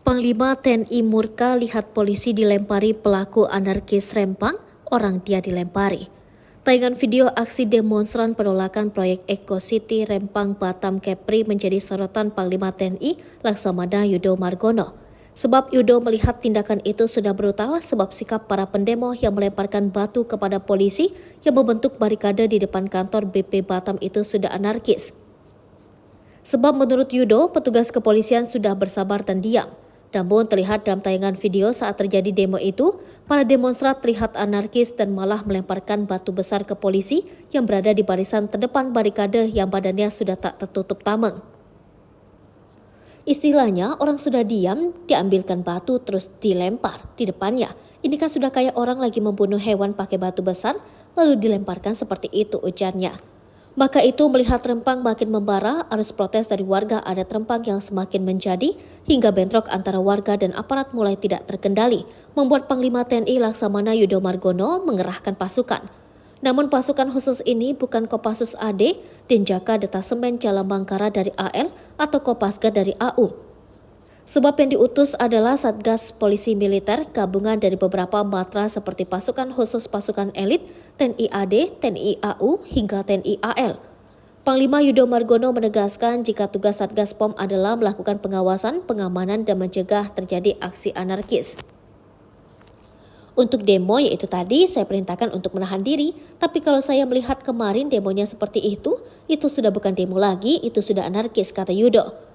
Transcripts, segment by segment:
Panglima TNI murka lihat polisi dilempari pelaku anarkis Rempang, orang dia dilempari. Tayangan video aksi demonstran penolakan proyek Eco City Rempang Batam Kepri menjadi sorotan Panglima TNI Laksamana Yudo Margono. Sebab Yudo melihat tindakan itu sudah brutal sebab sikap para pendemo yang melemparkan batu kepada polisi yang membentuk barikade di depan kantor BP Batam itu sudah anarkis. Sebab menurut Yudo, petugas kepolisian sudah bersabar dan diam. Namun terlihat dalam tayangan video saat terjadi demo itu, para demonstran terlihat anarkis dan malah melemparkan batu besar ke polisi yang berada di barisan terdepan barikade yang badannya sudah tak tertutup tameng. Istilahnya, orang sudah diam, diambilkan batu terus dilempar di depannya. Ini kan sudah kayak orang lagi membunuh hewan pakai batu besar, lalu dilemparkan seperti itu, ujarnya. Maka itu melihat Rempang makin membara, arus protes dari warga adat Rempang yang semakin menjadi hingga bentrok antara warga dan aparat mulai tidak terkendali, membuat Panglima TNI Laksamana Yudo Margono mengerahkan pasukan. Namun pasukan khusus ini bukan Kopassus AD, Denjaka Detasemen Jalan Bangkara dari AL atau Kopasga dari AU. Sebab yang diutus adalah Satgas Polisi Militer gabungan dari beberapa matra seperti pasukan khusus pasukan elit, TNI AD, TNI AU, hingga TNI AL. Panglima Yudo Margono menegaskan jika tugas Satgas POM adalah melakukan pengawasan, pengamanan, dan mencegah terjadi aksi anarkis. Untuk demo yaitu tadi saya perintahkan untuk menahan diri, tapi kalau saya melihat kemarin demonya seperti itu sudah bukan demo lagi, itu sudah anarkis, kata Yudo.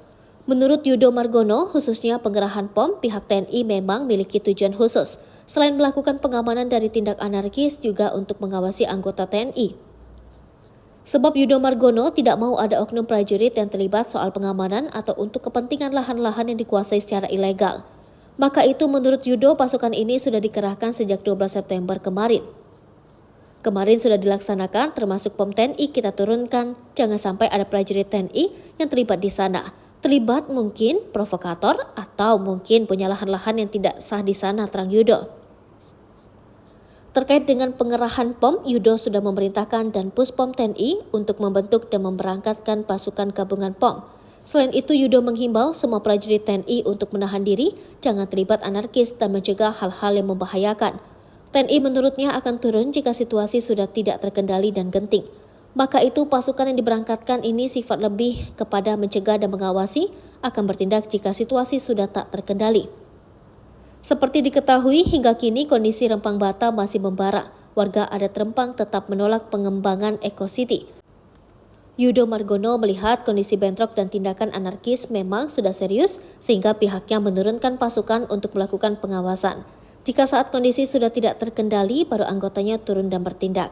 Menurut Yudo Margono, khususnya pengerahan POM, pihak TNI memang memiliki tujuan khusus. Selain melakukan pengamanan dari tindak anarkis, juga untuk mengawasi anggota TNI. Sebab Yudo Margono tidak mau ada oknum prajurit yang terlibat soal pengamanan atau untuk kepentingan lahan-lahan yang dikuasai secara ilegal. Maka itu menurut Yudo, pasukan ini sudah dikerahkan sejak 12 September kemarin. Kemarin sudah dilaksanakan, termasuk POM TNI kita turunkan. Jangan sampai ada prajurit TNI yang terlibat di sana. Terlibat mungkin provokator atau mungkin punya lahan-lahan yang tidak sah di sana, terang Yudo. Terkait dengan pengerahan POM, Yudo sudah memerintahkan dan Puspom TNI untuk membentuk dan memberangkatkan pasukan gabungan POM. Selain itu, Yudo menghimbau semua prajurit TNI untuk menahan diri, jangan terlibat anarkis dan mencegah hal-hal yang membahayakan. TNI menurutnya akan turun jika situasi sudah tidak terkendali dan genting. Maka itu pasukan yang diberangkatkan ini sifat lebih kepada mencegah dan mengawasi, akan bertindak jika situasi sudah tak terkendali. Seperti diketahui hingga kini kondisi Rempang Batam masih membara. Warga adat Rempang tetap menolak pengembangan Eco City. Yudo Margono melihat kondisi bentrok dan tindakan anarkis memang sudah serius sehingga pihaknya menurunkan pasukan untuk melakukan pengawasan. Jika saat kondisi sudah tidak terkendali baru anggotanya turun dan bertindak.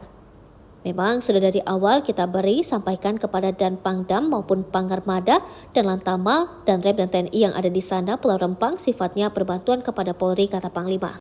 Memang sudah dari awal kita sampaikan kepada Dan Pangdam maupun Pangarmada dan Lantamal dan Rem dan TNI yang ada di sana Pulau Rempang sifatnya perbantuan kepada Polri, kata Panglima.